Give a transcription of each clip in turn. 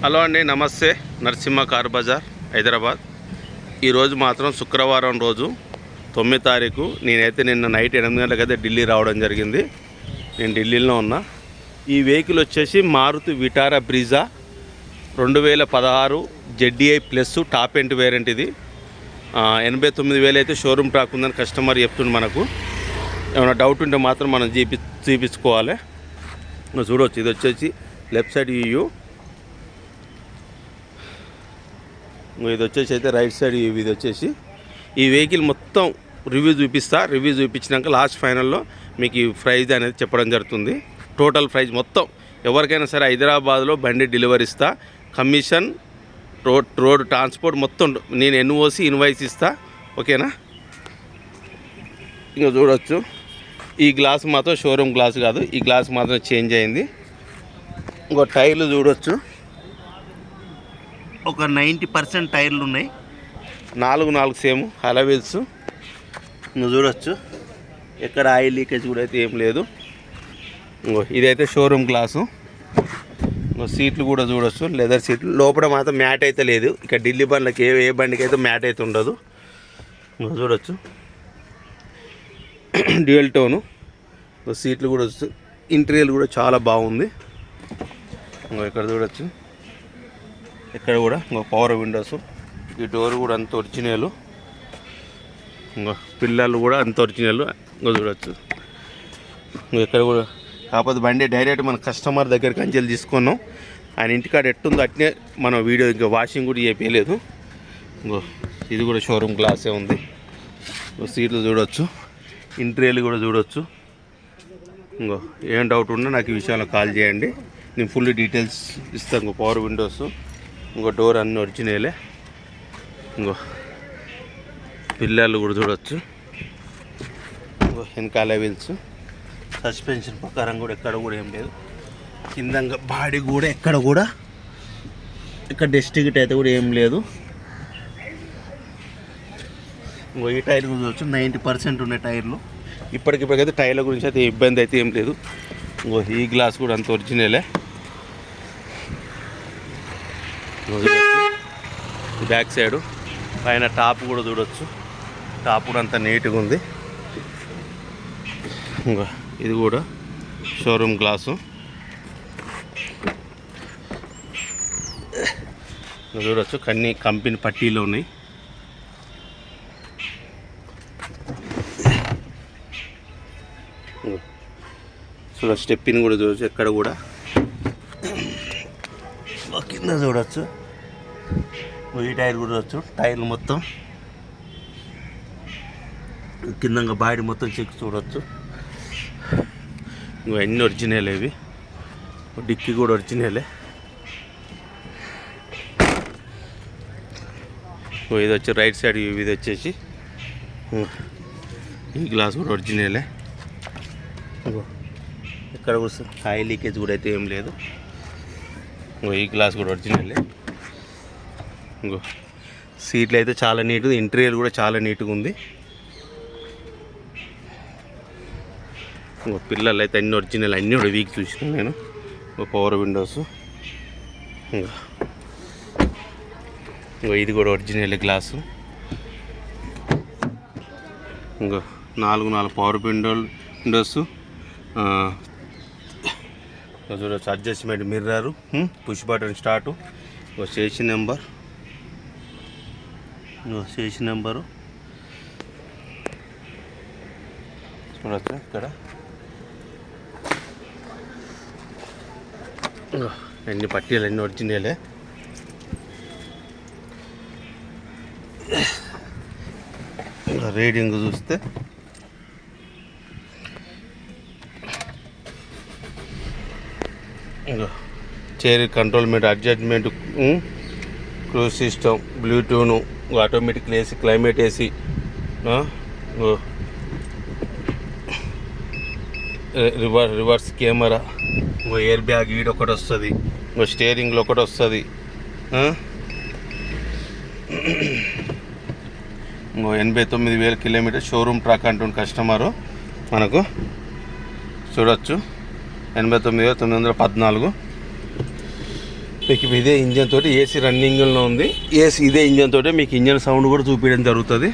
Hello అండి, నమస్తే. Narasimha car Bazar, Hyderabad. ఈరోజు మాత్రం శుక్రవారం రోజు 9 తారీఖు. నేనైతే నిన్న నైట్ 8 గంటలకైతే ఢిల్లీ రావడం జరిగింది. నేను ఢిల్లీలో ఉన్నా. ఈ వెహికల్ వచ్చేసి Maruti Vitara Brezza 2016 ZDI plus top end variant. ఇది 89,000 అయితే షోరూమ్ ట్రాక్ ఉందని కస్టమర్ చెప్తుంది. మనకు ఏమైనా డౌట్ ఉంటే మాత్రం మనం చూపించుకోవాలి. చూడవచ్చు, ఇది వచ్చేసి లెఫ్ట్ సైడ్ వ్యూ, ఇది వచ్చేసి అయితే రైట్ సైడ్ వ్యూ. ఇది వచ్చేసి ఈ వెహికల్ మొత్తం రివ్యూ చూపిస్తా. రివ్యూ చూపించినాక లాస్ట్ ఫైనల్లో మీకు ఈ ప్రైజ్ అనేది చెప్పడం జరుగుతుంది. టోటల్ ప్రైజ్ మొత్తం ఎవరికైనా సరే హైదరాబాద్లో బండి డెలివరీ ఇస్తా. కమిషన్, రోడ్ ట్రాన్స్పోర్ట్ మొత్తం నేను NOC ఇన్వాయిస్ ఇస్తా. ఓకేనా? ఇంకా చూడవచ్చు, ఈ గ్లాస్ మాత్రం షోరూమ్ గ్లాస్ కాదు, ఈ గ్లాస్ మాత్రం చేంజ్ అయింది. ఇంకో టైర్లు చూడవచ్చు, ఒక 90% టైర్లు ఉన్నాయి. 4 సేమ్ అలవీల్స్. నువ్వు చూడవచ్చు, ఎక్కడ ఆయిల్ లీకేజ్ కూడా అయితే ఏం లేదు. ఇంకో ఇదైతే షోరూమ్ గ్లాసు. ఇంకో సీట్లు కూడా చూడవచ్చు, లెదర్ సీట్లు. లోపల మాత్రం మ్యాట్ అయితే లేదు. ఇక ఢిల్లీ బండ్లకి ఏ బండికి అయితే మ్యాట్ అయితే ఉండదు. ఇంకో చూడవచ్చు, డ్యూయల్ టోను. సీట్లు కూడా ఇంటీరియర్ కూడా చాలా బాగుంది. ఇంకో ఇక్కడ చూడవచ్చు, ఇక్కడ కూడా ఇంకో పవర్ విండోస్. ఈ డోర్ కూడా అంత ఒరిజినల్. ఇంకో పిల్లలు కూడా అంత ఒరిజినల్. ఇంకో చూడవచ్చు, ఇక్కడ కూడా. కాకపోతే బండి డైరెక్ట్ మన కస్టమర్ దగ్గరికి అంచెలు తీసుకున్నాం. ఆయన ఇంటికాడ ఎట్టుందో అట్నే మనం వీడియో ఇంకా వాషింగ్ కూడా చేయలేదు. ఇంకో ఇది కూడా షోరూమ్ గ్లాసే ఉంది. సీట్లు చూడవచ్చు, ఇంటీరియర్ కూడా చూడవచ్చు. ఇంకో ఏం డౌట్ ఉన్నా నాకు ఈ విషయంలో కాల్ చేయండి, నేను ఫుల్ డీటెయిల్స్ ఇస్తాను. ఇంకో పవర్ విండోస్, ఇంకో డోర్ అన్నీ ఒరిజినలే. ఇంకో పిల్లలు కూడా చూడవచ్చు. ఇంకో వెనకాల వీల్స్. సస్పెన్షన్ ప్రకారం కూడా ఎక్కడ కూడా ఏం లేదు. కిందంగా బాడీ కూడా ఎక్కడ కూడా ఇక్కడ డెస్టిగిట్ అయితే కూడా ఏం లేదు. ఇంకో ఈ టైర్ కూడా చూడవచ్చు, 90% ఉన్నాయి టైర్లు. ఇప్పటికిప్పటికైతే టైర్ల గురించి అయితే ఇబ్బంది అయితే ఏం లేదు. ఇంకో ఈ గ్లాస్ కూడా అంత ఒరిజినలే. బ్యాక్ సైడు పైన టాప్ కూడా చూడవచ్చు, టాప్ కూడా అంత నీట్గా ఉంది. ఇంకా ఇది కూడా షోరూమ్ గ్లాసు. చూడవచ్చు, కన్నీ కంపెనీ పట్టీలు ఉన్నాయి. చూడ స్టెప్పిని కూడా చూడవచ్చు, ఎక్కడ కూడా. కింద చూడవచ్చు, ఈ టైర్ కూడా చూడవచ్చు. టైర్లు మొత్తం కిందంగా బాడీ మొత్తం చెక్ చూడవచ్చు. ఇంకో అన్నీ ఒరిజినల్. ఇవి డిక్కీ కూడా ఒరిజినలే. ఇది వచ్చి రైట్ సైడ్. ఇది వచ్చేసి ఈ గ్లాస్ కూడా ఒరిజినలే. ఇక్కడ కూడా ఆయిల్ లీకేజ్ కూడా అయితే ఏం లేదు. ఇంకో ఈ గ్లాస్ కూడా ఒరిజినలే. ఇంకో సీట్లు అయితే చాలా నీట్గా, ఇంటీరియర్ కూడా చాలా నీట్గా ఉంది. ఇంకో పిల్లలు అయితే అన్నీ ఒరిజినల్, అన్నీ కూడా వీక్ చూసినాను నేను. ఇంకో పవర్ విండోస్. ఇంకో ఇది కూడా ఒరిజినల్ గ్లాసు. ఇంకో 4 పవర్ విండోస్. చూడవచ్చు, adjustment mirror, push button start. Station number చూడవచ్చు. ఇక్కడ అన్ని పట్టీలు అన్నీ ఒరిజినలే. రీడింగ్ చూస్తే chair cantonment, adjustment, cruise system, Bluetooth, automatic AC, climate AC, reverse camera, air bag ఈడ ఒకటి వస్తుంది. స్టీరింగ్లో ఒకటి వస్తుంది. 89,000 కిలోమీటర్ షోరూమ్ ట్రాక్ అంటుంది కస్టమరు. మనకు చూడొచ్చు 89,914. మీకు ఇదే ఇంజన్ తోటి ఏసీ రన్నింగ్లో ఉంది. ఏసీ ఇదే ఇంజన్ తోటి మీకు ఇంజన్ సౌండ్ కూడా చూపించడం జరుగుతుంది.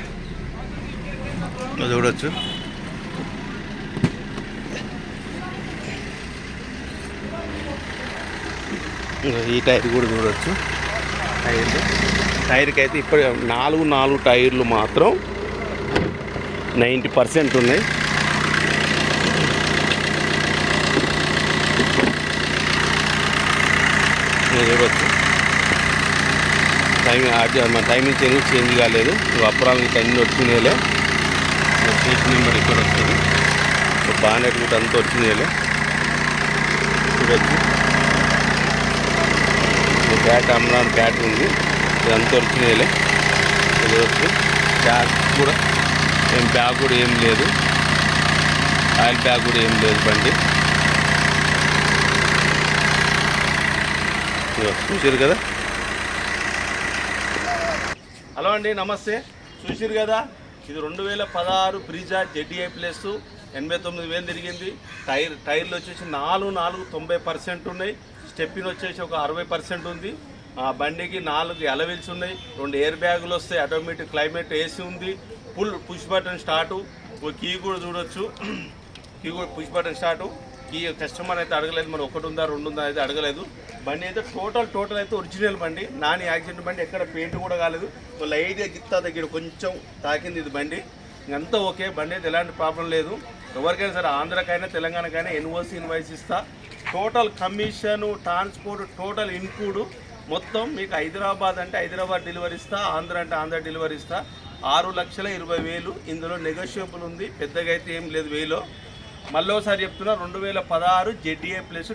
చూడవచ్చు. ఈ టైర్ కూడా చూడవచ్చు. టైర్కి అయితే ఇప్పుడు 4 టైర్లు మాత్రం 90% ఉన్నాయి. చూడవచ్చు. టైమింగ్ చేంజ్ కాలేదు. అప్పురాలు అన్నీ వచ్చినాయిలే. సీట్ నెంబర్ ఇక్కడ వస్తుంది. బానెట్ కూడా అంతా వచ్చినాయిలే. చూడవచ్చు. బ్యాట్ అమ్రాన్ బ్యాట్ ఉంది. ఇదంతా వచ్చినాయిలే. చూడవచ్చు. బ్యాగ్ కూడా బ్యాగ్ కూడా ఏం లేదు. ఆయిల్ బ్యాగ్ కూడా ఏం లేదు బండి. చూసారు కదా. హలో అండి, నమస్తే. చూసారు కదా, ఇది 2016 బ్రీజా ZDI ప్లస్. 89,000 తిరిగింది. టైర్లు వచ్చేసి 4 90% ఉన్నాయి. స్టెప్పిన్ వచ్చేసి ఒక 60% ఉంది. బండికి 4 అలవిల్స్ ఉన్నాయి. 2 ఎయిర్ బ్యాగులు వస్తాయి. ఆటోమేటిక్ క్లైమేట్ ఏసీ ఉంది. Push button start. కీ కూడా చూడొచ్చు. కీ కూడా push button start. Key customer అయితే అడగలేదు, మరి 1 ఉందా 2 ఉందా అయితే అడగలేదు. బండి అయితే టోటల్ అయితే ఒరిజినల్ బండి. నాని యాక్సిడెంట్ బండి. ఎక్కడ పెయింట్ కూడా కాలేదు. లైట్గా గిత్తా దగ్గర కొంచెం తాకింది ఇది బండి. ఇంకంతా ఓకే. బండి అయితే ఎలాంటి ప్రాబ్లం లేదు. ఎవరికైనా సరే, ఆంధ్రకైనా తెలంగాణకైనా ఇన్వాయిస్ ఇస్తా. Total commission, transport total include మొత్తం మీకు. హైదరాబాద్ అంటే హైదరాబాద్ డెలివరీ ఇస్తా. ఆంధ్ర అంటే ఆంధ్ర డెలివరీ ఇస్తా. 6,20,000. ఇందులో నెగోషియబుల్ ఉంది. పెద్దగా అయితే ఏం లేదు 1000లో. మళ్ళీ ఒకసారి చెప్తున్నా, 2016 ZDI plus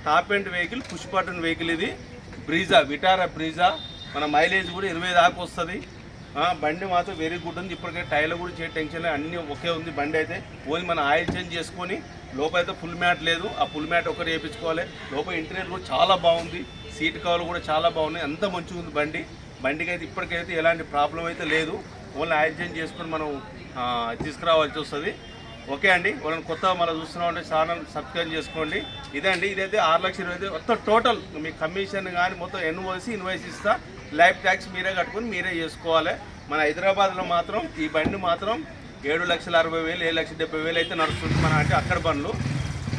top end vehicle, push button vehicle. ఇది బ్రీజా, విటారా బ్రీజా. మన మైలేజ్ కూడా 20 దాకా వస్తుంది. బండి మాత్రం వెరీ గుడ్ ఉంది. ఇప్పటికే టైర్లు కూడా టెన్షన్ అన్నీ ఒకే ఉంది. బండి అయితే ఓన్లీ మన ఆయిల్ చేంజ్ చేసుకొని, లోపైతే ఫుల్ మ్యాట్ లేదు. ఆ ఫుల్ మ్యాట్ ఒకటి వేయించుకోవాలి. లోపల ఇంటీరియర్ కూడా చాలా బాగుంది. సీట్ కవర్లు కూడా చాలా బాగున్నాయి. అంత మంచిగా ఉంది బండి. బండికి అయితే ఇప్పటికైతే ఎలాంటి ప్రాబ్లం అయితే లేదు. ఓన్లీ ఆయిల్ చేంజ్ చేసుకొని మనం తీసుకురావాల్సి వస్తుంది. ఓకే అండి. వాళ్ళని కొత్త మనం చూస్తున్నామంటే ఛానల్ సబ్స్క్రైబ్ చేసుకోండి. ఇదండి, ఇదైతే 6,20,000 మొత్తం టోటల్ మీ కమిషన్ కానీ మొత్తం ఇన్వాయిస్ ఇస్తా. లైఫ్ ట్యాక్స్ మీరే కట్టుకొని మీరే చేసుకోవాలి. మన హైదరాబాద్లో మాత్రం ఈ బండి మాత్రం 7,60,000 7,70,000 అయితే నడుస్తుంది. మన అంటే అక్కడ బండ్లు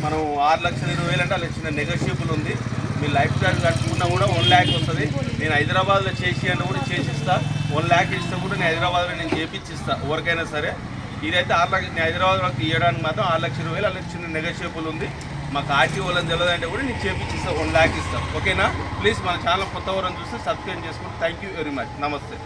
మనం 6,20,000 అంటే అలా చిన్న నెగోషియబుల్ ఉంది. మీ లైఫ్ ట్యాక్స్ కట్టుకున్నా కూడా 1 lakh వస్తుంది. నేను హైదరాబాద్లో చేసి అని కూడా చేసిస్తా. 1 lakh ఇస్తే కూడా నేను హైదరాబాద్లో నేను చేపించిస్తా ఎవరికైనా సరే. ఇదైతే 6 లక్షలు. నేను హైదరాబాద్లోకి ఇవ్వడానికి మాత్రం 6,20,000 అలా చిన్న నెగోషియబుల్ ఉంది. మాకు ఆర్టీ వాళ్ళని తెలియదంటే కూడా నేను చేపించిస్తా. 1 lakh ఇస్తాను. ఓకేనా. ప్లీజ్ మన ఛానల్ కొత్త వారని చూస్తే సబ్స్క్రైబ్ చేసుకోండి. Thank you very much. నమస్తే.